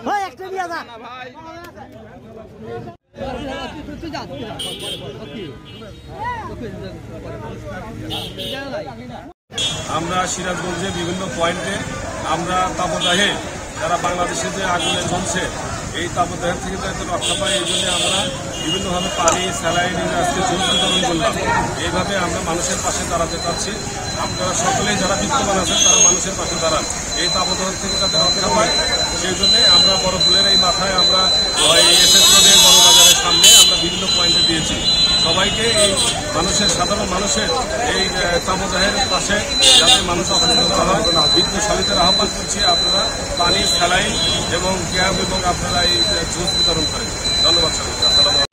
ভাই একটা নিয়ে যা আমরা সিরাজগঞ্জে বিভিন্ন পয়েন্টে আমরা তাপদাহে যারা বাংলাদেশে যে আগুনে জ্বলছে এই তাপদাহের থেকে যাতে রক্ষা পাই এই জন্য আমরা বিভিন্নভাবে পানি স্যালাইন আজকে জল বিতরণ করলাম। এইভাবে আমরা মানুষের পাশে দাঁড়াতে চাচ্ছি। আপনারা সকলেই যারা বিত্তবান আছেন তারা মানুষের পাশে দাঁড়ান, এই তাপদাহ থেকে যাতে রক্ষা পায় সেই জন্যে আমরা বড়ফুলের এই মাথায় আমরা এসএস রোডের বড় বাজারের সামনে আমরা বিভিন্ন পয়েন্টে দিয়েছি। সবাইকে এই মানুষের সাধারণ মানুষের এই তাপদাহের পাশে যাতে মানুষ অবস্থিত হয় বিত্তশালীদের আহ্বান করছি আপনারা পানি স্যালাইন এবং ক্যাব এবং আপনারা এই জুস বিতরণ করেন। ধন্যবাদ সবাইকে।